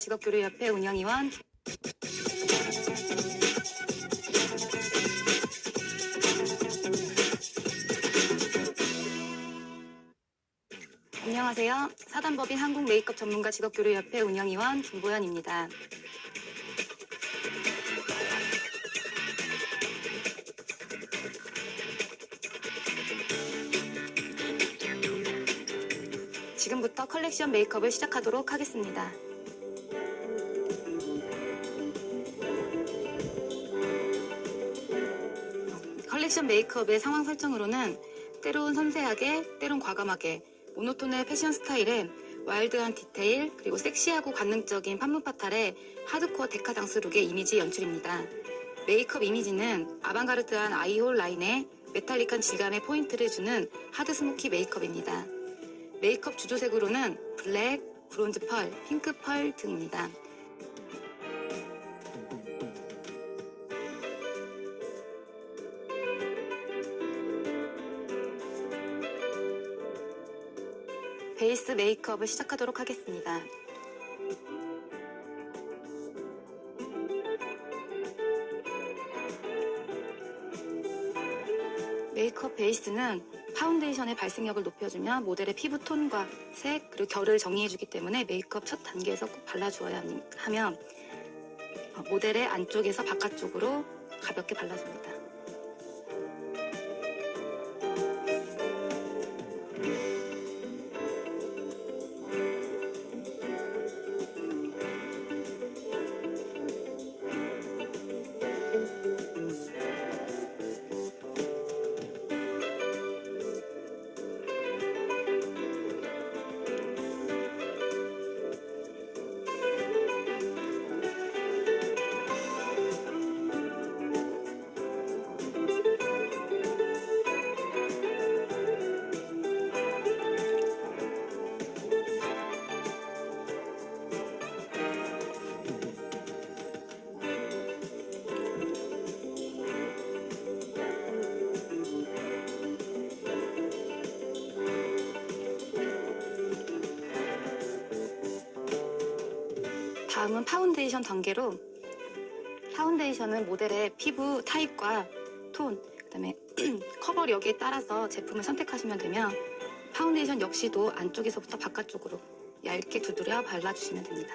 직업교류협회 운영위원. 안녕하세요. 사단법인 한국 메이크업 전문가 직업교류협회 운영위원 김보연입니다. 지금부터 컬렉션 메이크업을 시작하도록 하겠습니다. 컬렉션 메이크업의 상황 설정으로는 때론 섬세하게, 때론 과감하게, 모노톤의 패션 스타일에 와일드한 디테일, 그리고 섹시하고 관능적인 판무파탈의 하드코어 데카당스 룩의 이미지 연출입니다. 메이크업 이미지는 아방가르드한 아이홀 라인에 메탈릭한 질감의 포인트를 주는 하드 스모키 메이크업입니다. 메이크업 주조색으로는 블랙, 브론즈 펄, 핑크 펄 등입니다. 베이스 메이크업을 시작하도록 하겠습니다. 메이크업 베이스는 파운데이션의 발색력을 높여주며 모델의 피부 톤과 색, 그리고 결을 정리해주기 때문에 메이크업 첫 단계에서 꼭 발라주어야 하며 모델의 안쪽에서 바깥쪽으로 가볍게 발라줍니다. 다음은 파운데이션 단계로, 파운데이션은 모델의 피부 타입과 톤, 그다음에 커버력에 따라서 제품을 선택하시면 되며, 파운데이션 역시도 안쪽에서부터 바깥쪽으로 얇게 두드려 발라주시면 됩니다.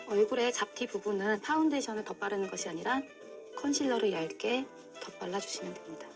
얼굴의 잡티 부분은 파운데이션을 덧바르는 것이 아니라 컨실러를 얇게 덧발라주시면 됩니다.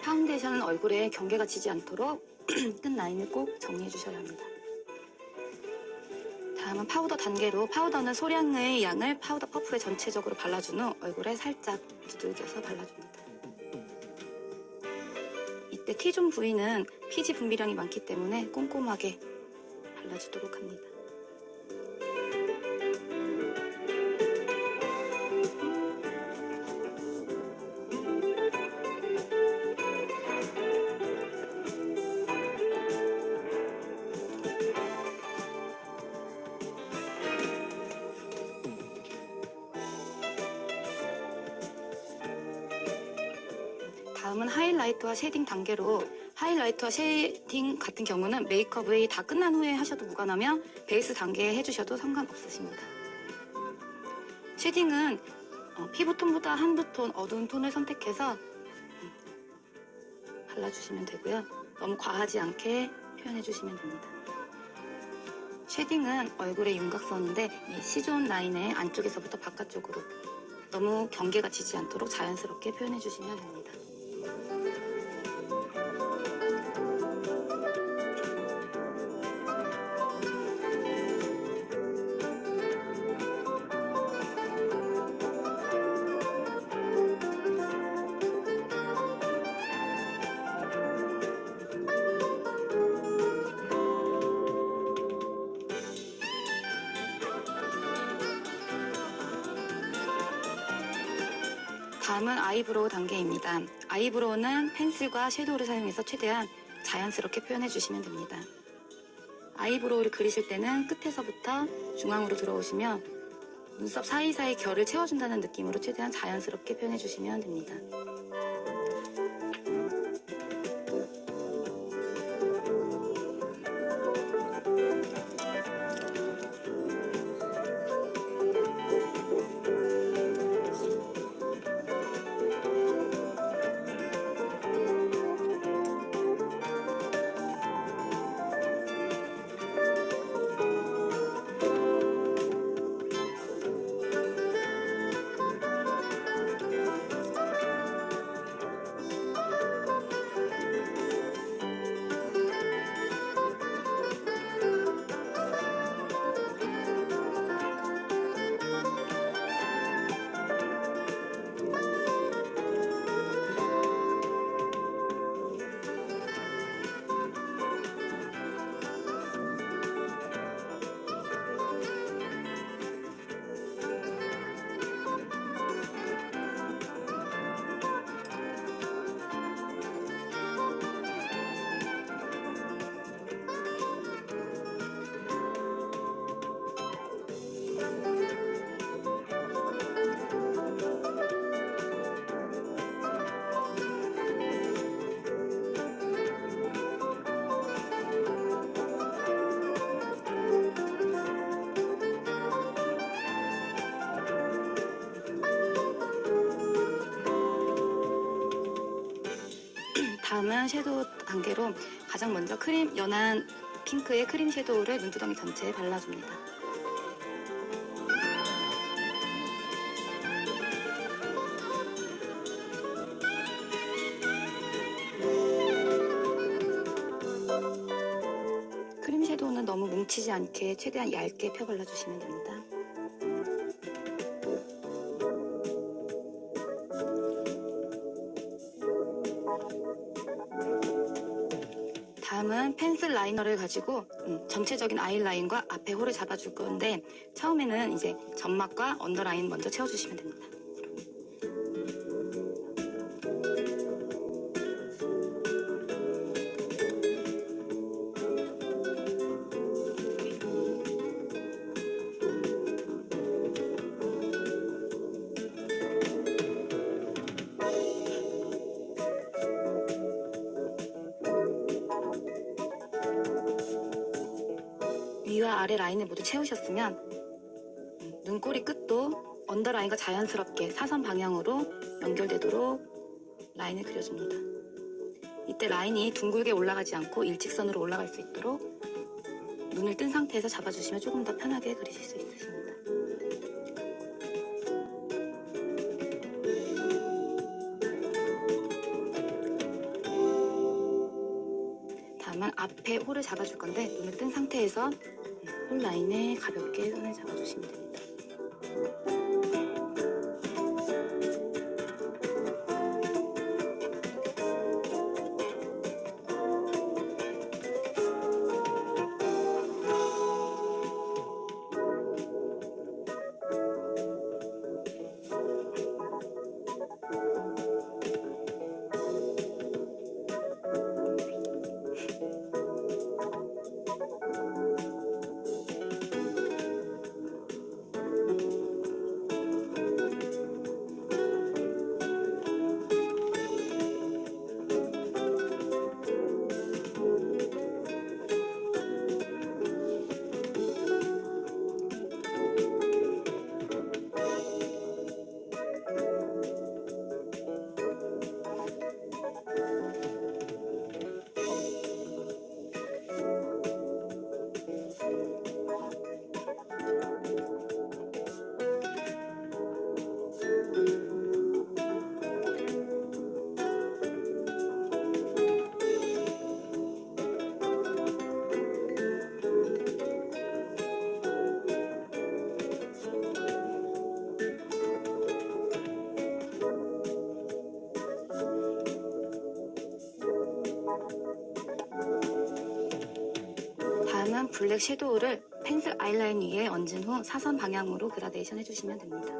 파운데이션은 얼굴에 경계가 지지 않도록 뜬 라인을 꼭 정리해 주셔야 합니다. 다음은 파우더 단계로, 파우더는 소량의 양을 파우더 퍼프에 전체적으로 발라준 후 얼굴에 살짝 두들겨서 발라줍니다. 이때 T존 부위는 피지 분비량이 많기 때문에 꼼꼼하게 발라주도록 합니다. 하이라이트와 쉐딩 단계로 하이라이트와 쉐딩 같은 경우는 메이크업이 다 끝난 후에 하셔도 무관하며 베이스 단계에 해주셔도 상관없으십니다. 쉐딩은 피부톤보다 한두 톤 어두운 톤을 선택해서 발라주시면 되고요. 너무 과하지 않게 표현해주시면 됩니다. 쉐딩은 얼굴의 윤곽선인데 이 C존 라인의 안쪽에서부터 바깥쪽으로 너무 경계가 지지 않도록 자연스럽게 표현해주시면 됩니다. 다음은 아이브로우 단계입니다. 아이브로우는 펜슬과 섀도우를 사용해서 최대한 자연스럽게 표현해 주시면 됩니다. 아이브로우를 그리실 때는 끝에서부터 중앙으로 들어오시며 눈썹 사이사이 결을 채워준다는 느낌으로 최대한 자연스럽게 표현해 주시면 됩니다. 다음은 섀도우 단계로 가장 먼저 연한 핑크의 크림 섀도우를 눈두덩이 전체에 발라줍니다. 크림 섀도우는 너무 뭉치지 않게 최대한 얇게 펴 발라주시면 됩니다. 다음은 펜슬 라이너를 가지고 전체적인 아이라인과 앞에 홀을 잡아줄 건데 처음에는 이제 점막과 언더라인 먼저 채워주시면 됩니다. 위와 아래 라인을 모두 채우셨으면 눈꼬리 끝도 언더라인과 자연스럽게 사선 방향으로 연결되도록 라인을 그려줍니다. 이때 라인이 둥글게 올라가지 않고 일직선으로 올라갈 수 있도록 눈을 뜬 상태에서 잡아주시면 조금 더 편하게 그리실 수 있으십니다. 다음은 앞에 홀을 잡아줄 건데 눈을 뜬 상태에서 홀 라인에 가볍게 선을 잡아주시면 됩니다. 다음은 블랙 섀도우를 펜슬 아이라인 위에 얹은 후 사선 방향으로 그라데이션 해주시면 됩니다.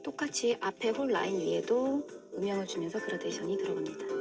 똑같이 앞에 홀 라인 위에도 음영을 주면서 그라데이션이 들어갑니다.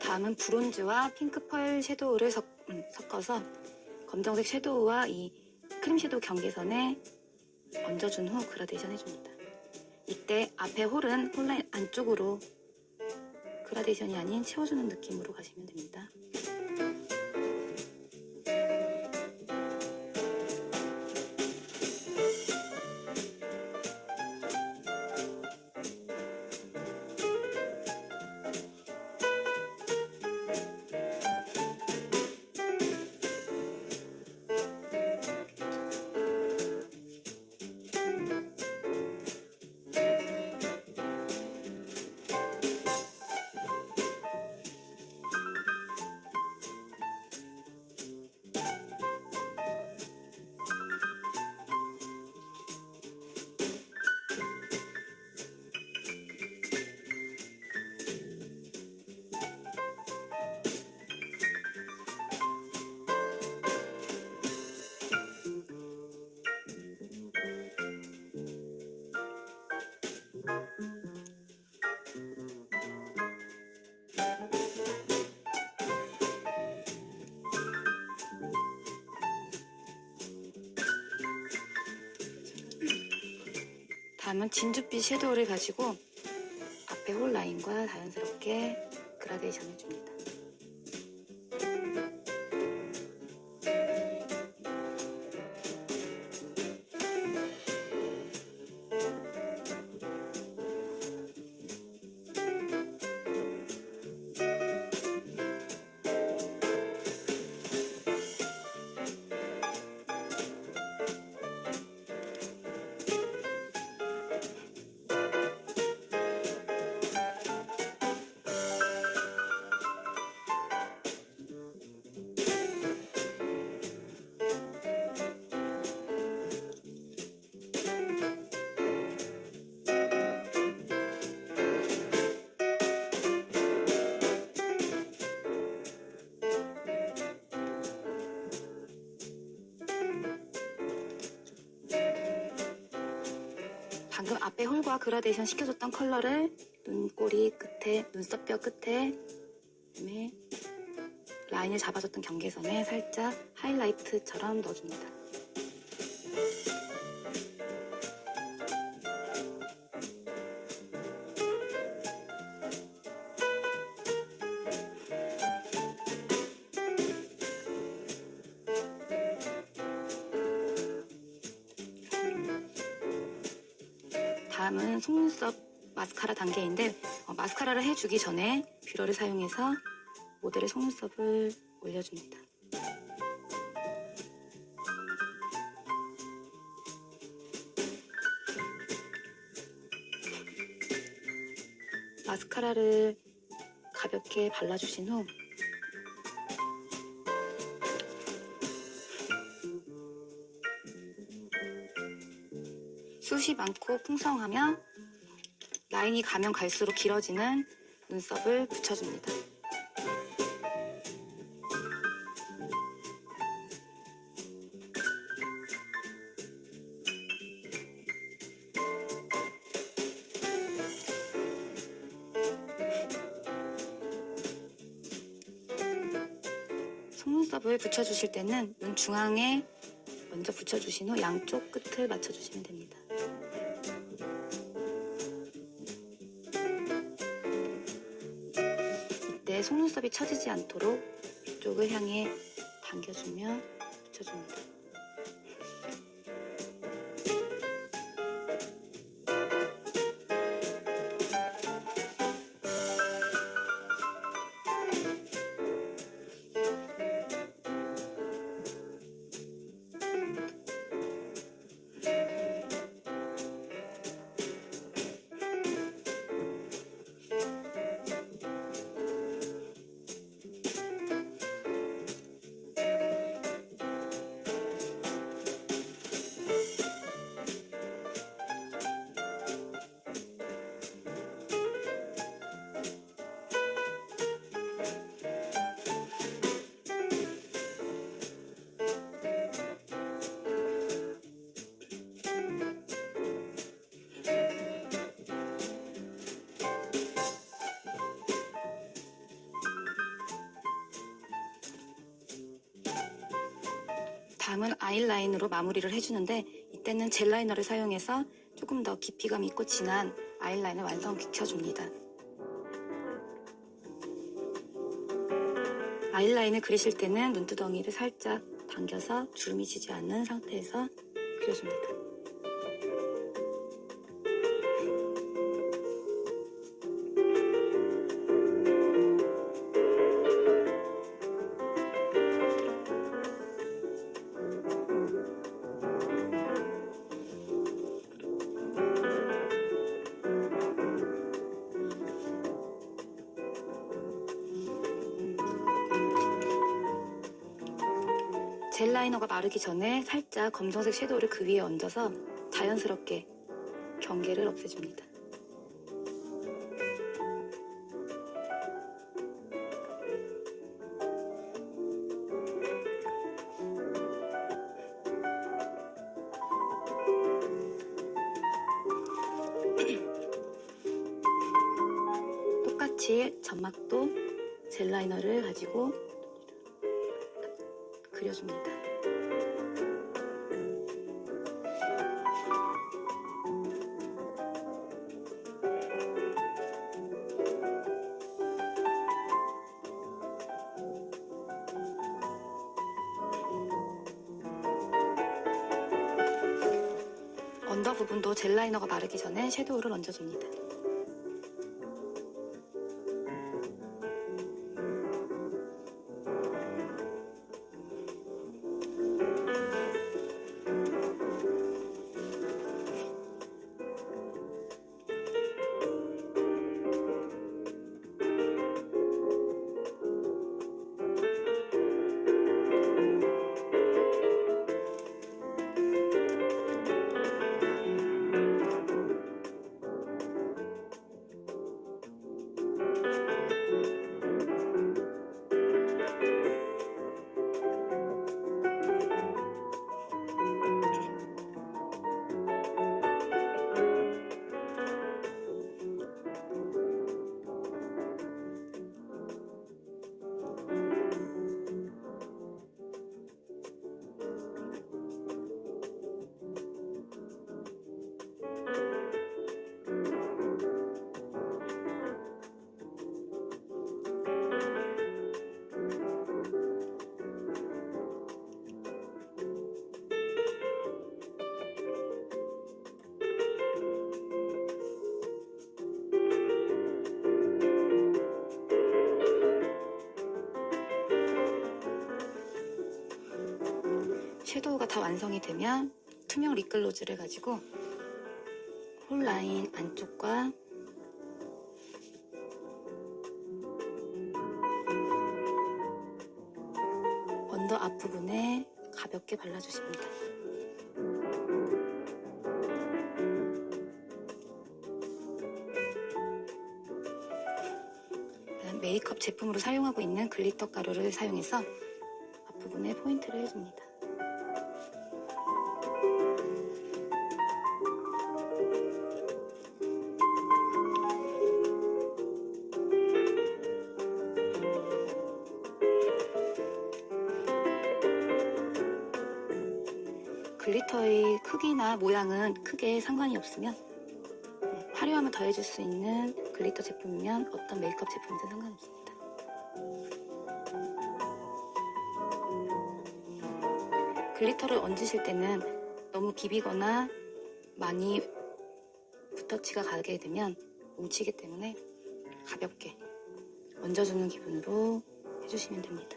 다음은 브론즈와 핑크 펄 섀도우를 섞어서 검정색 섀도우와 이 크림 섀도우 경계선에 얹어준 후 그라데이션 해줍니다. 이때 앞에 홀은 홀라인 안쪽으로 그라데이션이 아닌 채워주는 느낌으로 가시면 됩니다. 다음은 진주빛 섀도우를 가지고 앞에 홀 라인과 자연스럽게 그라데이션 해줍니다. 방금 앞에 홀과 그라데이션 시켜줬던 컬러를 눈꼬리 끝에, 눈썹뼈 끝에, 그다음에 라인을 잡아줬던 경계선에 살짝 하이라이트처럼 넣어줍니다. 다음은 속눈썹 마스카라 단계인데 마스카라를 해주기 전에 뷰러를 사용해서 모델의 속눈썹을 올려줍니다. 마스카라를 가볍게 발라주신 후 숱이 많고 풍성하며 라인이 가면 갈수록 길어지는 눈썹을 붙여줍니다. 속눈썹을 붙여주실 때는 눈 중앙에 먼저 붙여주신 후 양쪽 끝을 맞춰주시면 됩니다. 이때 속눈썹이 처지지 않도록 이쪽을 향해 당겨주며 붙여줍니다. 다음은 아이라인으로 마무리를 해주는데 이때는 젤 라이너를 사용해서 조금 더 깊이감 있고 진한 아이라인을 완성시켜줍니다. 아이라인을 그리실 때는 눈두덩이를 살짝 당겨서 주름이 지지 않는 상태에서 그려줍니다. 젤 라이너가 마르기 전에 살짝 검정색 섀도우를 그 위에 얹어서 자연스럽게 경계를 없애줍니다. 똑같이 점막도 젤 라이너를 가지고 그려줍니다. 언더 부분도 젤 라이너가 마르기 전에 섀도우를 얹어줍니다. 섀도우가 다 완성이 되면 투명 립글로즈를 가지고 홀 라인 안쪽과 언더 앞부분에 가볍게 발라주십니다. 메이크업 제품으로 사용하고 있는 글리터 가루를 사용해서 앞부분에 포인트를 해줍니다. 글리터의 크기나 모양은 크게 상관이 없으면 화려함을 더해줄 수 있는 글리터 제품이면 어떤 메이크업 제품이든 상관없습니다. 글리터를 얹으실 때는 너무 비비거나 많이 붓터치가 가게 되면 뭉치기 때문에 가볍게 얹어주는 기분으로 해주시면 됩니다.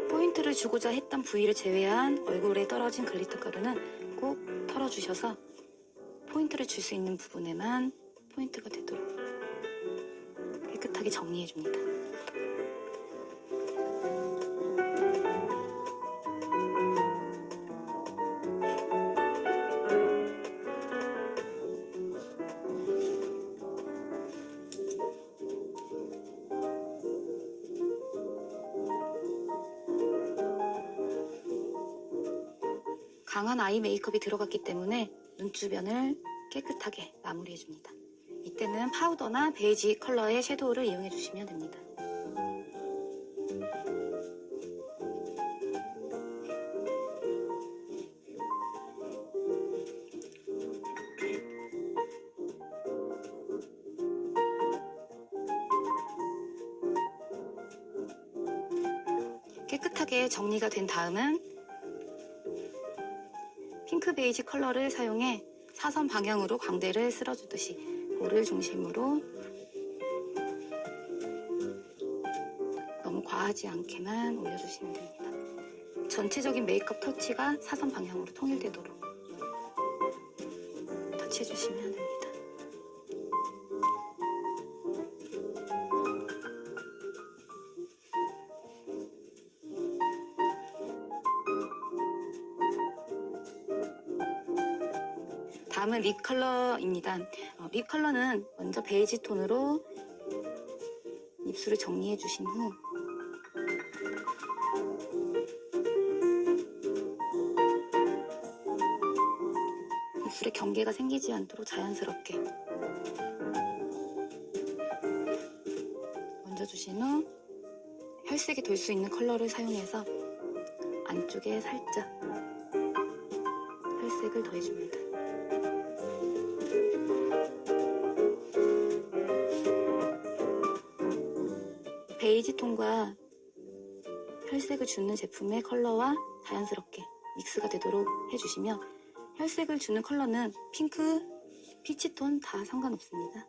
포인트를 주고자 했던 부위를 제외한 얼굴에 떨어진 글리터 가루는 꼭 털어주셔서 포인트를 줄 수 있는 부분에만 포인트가 되도록 깨끗하게 정리해줍니다. 강한 아이 메이크업이 들어갔기 때문에 눈주변을 깨끗하게 마무리해줍니다. 이때는 파우더나 베이지 컬러의 섀도우를 이용해주시면 됩니다. 깨끗하게 정리가 된 다음은 핑크 베이지 컬러를 사용해 사선 방향으로 광대를 쓸어주듯이 볼을 중심으로 너무 과하지 않게만 올려주시면 됩니다. 전체적인 메이크업 터치가 사선 방향으로 통일되도록 터치해주시면 됩니다. 다음은 립 컬러입니다. 립 컬러는 먼저 베이지 톤으로 입술을 정리해 주신 후 입술에 경계가 생기지 않도록 자연스럽게 얹어주신 후 혈색이 돌 수 있는 컬러를 사용해서 안쪽에 살짝 혈색을 더해줍니다. 베이지 톤과 혈색을 주는 제품의 컬러와 자연스럽게 믹스가 되도록 해주시며 혈색을 주는 컬러는 핑크, 피치톤 다 상관없습니다.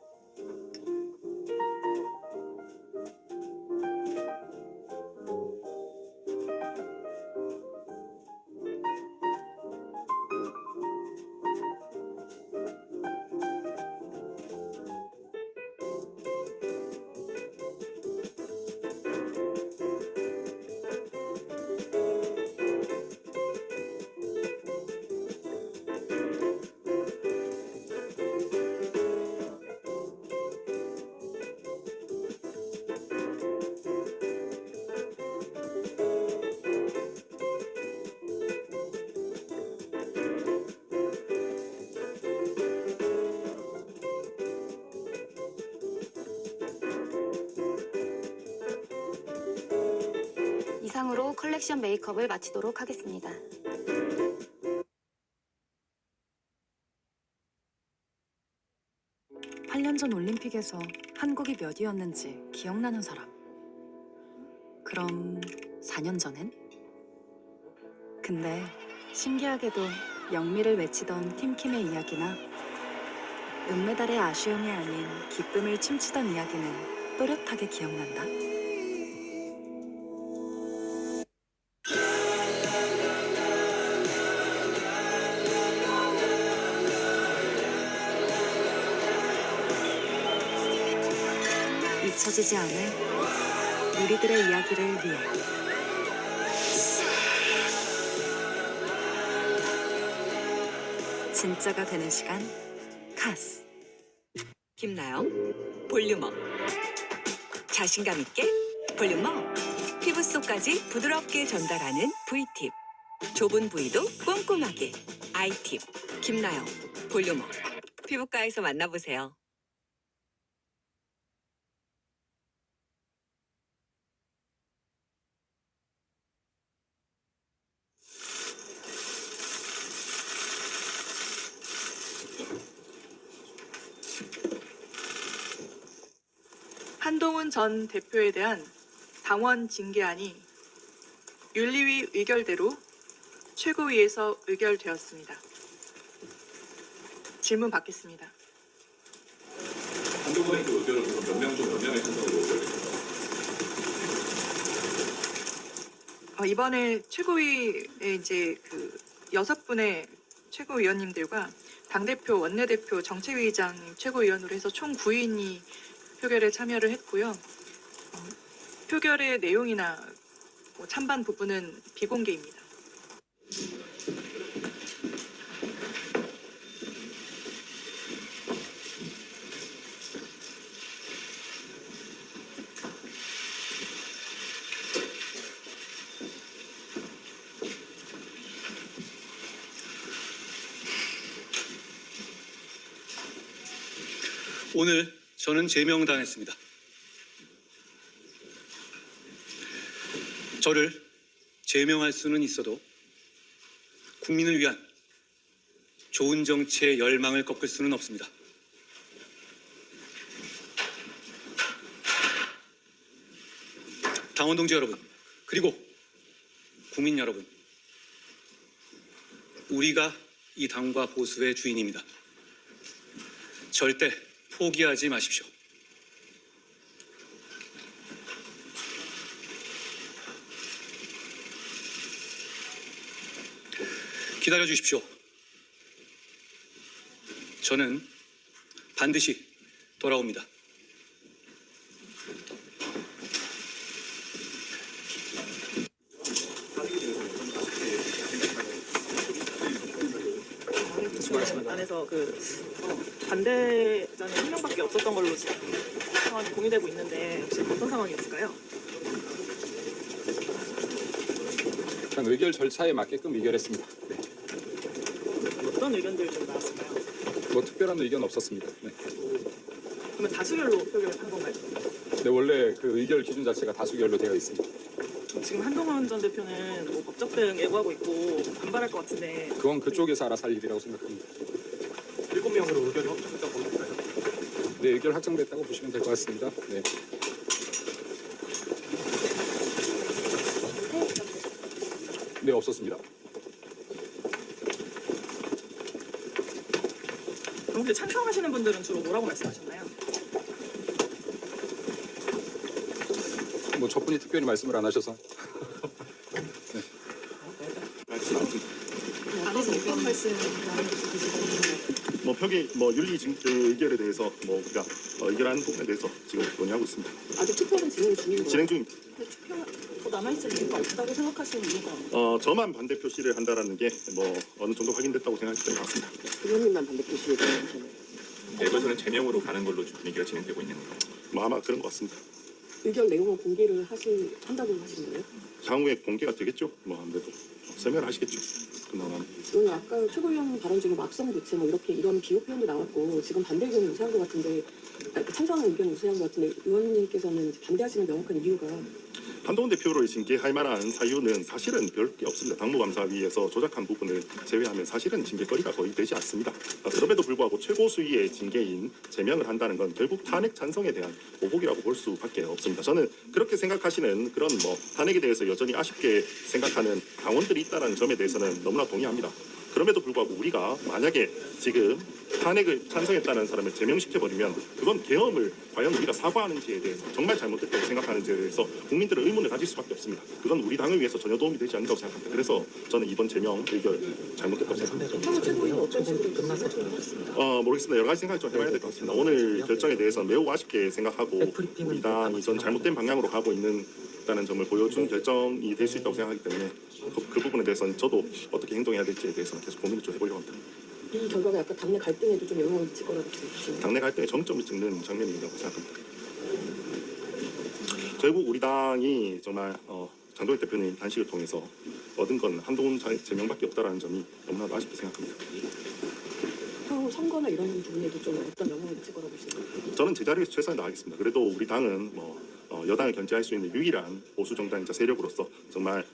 이상으로 컬렉션 메이크업을 마치도록 하겠습니다. 팔 년 전 올림픽에서 한국이 몇 위였는지 기억나는 사람. 그럼 4년 전엔? 근데 신기하게도 영미를 외치던 팀킴의 이야기나 은메달의 아쉬움이 아닌 기쁨을 춤추던 이야기는 또렷하게 기억난다. 잊혀지지 않을 우리들의 이야기를 위해 진짜가 되는 시간 카스. 김나영 볼륨업. 자신감 있게 볼륨업. 피부 속까지 부드럽게 전달하는 V팁. 좁은 부위도 꼼꼼하게 I팁. 김나영 볼륨업. 피부과에서 만나보세요. 한동훈 전 대표에 대한 당원 징계안이 윤리위 의결대로 최고위에서 의결되었습니다. 질문 받겠습니다. 한동훈의 그 의견을 몇 명 중 몇 명의 찬성으로 의결됐습니다. 이번에 최고위에 이제 그 6분의 최고위원님들과 당대표, 원내대표, 정책위의장 최고위원으로 해서 총 9인이 표결에 참여를 했고요. 표결의 내용이나 찬반 부분은 비공개입니다. 오늘 저는 제명당했습니다. 저를 제명할 수는 있어도 국민을 위한 좋은 정치의 열망을 꺾을 수는 없습니다. 당원 동지 여러분, 그리고 국민 여러분, 우리가 이 당과 보수의 주인입니다. 절대 포기하지 마십시오. 기다려 주십시오. 저는 반드시 돌아옵니다. 안에서 반대자는 한 명밖에 없었던 걸로 지금 상황이 공유되고 있는데 혹시 어떤 상황이었을까요? 일단 의결 절차에 맞게끔 의결했습니다. 네. 어떤 의견들이 좀 나왔을까요? 뭐 특별한 의견 없었습니다. 네. 그러면 다수결로 표결한 건가요? 네, 원래 그 의결 기준 자체가 다수결로 되어 있습니다. 지금 한동훈 전 대표는 뭐 법적 대응 예고하고 있고 반발할 것 같은데 그건 그쪽에서 알아서 할 일이라고 생각합니다. 7명으로 의견이 확정됐다고 볼까요? 네, 의결 확정됐다고 보시면 될 것 같습니다. 네. 네, 없었습니다. 그럼 혹시 찬성하시는 분들은 주로 뭐라고 말씀하셨나요? 뭐 저분이 특별히 말씀을 안 하셔서. 안에서 어떤 말씀 뭐 윤리 의결에 대해서 우리가 의결하는 부분에 대해서 지금 논의하고 있습니다. 아직 투표는 진행 중이고 진행 중입니다. 투표가 더 남아있을 이유가 없다고 생각하시는 이유가 저만 반대 표시를 한다라는 게 어느 정도 확인됐다고 생각이 된 것 같습니다. 의원님만 반대 표시에 대해서는 내부에서는 제명으로 가는 걸로 분위기가 진행되고 있는 건가요? 아마 그런 것 같습니다. 의결 내용을 공개를 한다고 하시는 거예요? 향후에 공개가 되겠죠. 아무래도 설명을 하시겠죠. 그나마 오늘 아까 최고위원 발언 중에 막성 교체 이런 비호 표현도 나왔고 지금 반대 의견이 우세한 것 같은데 찬성 의견이 우세한 것 같은데 의원님께서는 반대하시는 명확한 이유가 한동훈 대표를 징계할 만한 사유는 사실은 별 게 없습니다. 당무감사위에서 조작한 부분을 제외하면 사실은 징계거리가 거의 되지 않습니다. 그럼에도 불구하고 최고 수위의 징계인 제명을 한다는 건 결국 탄핵 찬성에 대한 보복이라고 볼 수밖에 없습니다. 저는 그렇게 생각하시는 그런 탄핵에 대해서 여전히 아쉽게 생각하는 당원들이 있다는 점에 대해서는 너무나 동의합니다. 그럼에도 불구하고 우리가 만약에 지금 탄핵을 찬성했다는 사람을 제명시켜버리면 그건 계엄을 과연 우리가 사과하는지에 대해서 정말 잘못됐다고 생각하는지에 대해서 국민들은 의문을 가질 수밖에 없습니다. 그건 우리 당을 위해서 전혀 도움이 되지 않는다고 생각합니다. 그래서 저는 이번 제명 의결 잘못됐다고 생각합니다. 향후 최고위는 어떤 식으로 끝나서 모르겠습니다. 여러 가지 생각을 좀 해봐야 될 것 같습니다. 오늘 결정에 대해서는 매우 아쉽게 생각하고 우리 당이 전 잘못된 방향으로 가고 있다는 점을 보여준 결정이 될 수 있다고 생각하기 때문에 그 부분에 대해서는 저도 어떻게 행동해야 될지에 대해서는 계속 고민을 좀 해보려고 합니다. 이 결과가 약간 당내 갈등에도 좀 영향을 미칠 거라고 보시나요? 당내 갈등에 정점을 찍는 장면이라고 생각합니다. 결국 우리 당이 정말 장동혁 대표님 단식을 통해서 얻은 건 한동훈 제명밖에 없다라는 점이 너무나도 아쉽게 생각합니다. 향후 선거나 이런 부분에도 좀 어떤 영향을 미칠 거라고 보시나요? 저는 제 자리에서 최선을 다하겠습니다. 그래도 우리 당은 여당을 견제할 수 있는 유일한 보수 정당이자 세력으로서 정말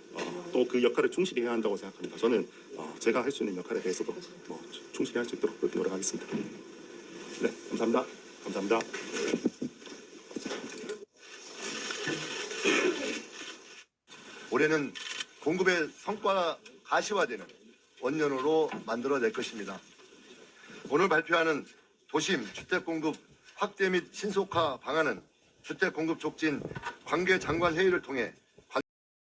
또 그 역할을 충실히 해야 한다고 생각합니다. 저는 제가 할 수 있는 역할에 대해서도 충실히 할 수 있도록 그렇게 노력하겠습니다. 네, 감사합니다. 감사합니다. 올해는 공급의 성과가 가시화되는 원년으로 만들어낼 것입니다. 오늘 발표하는 도심 주택공급 확대 및 신속화 방안은 주택공급 촉진 관계장관 회의를 통해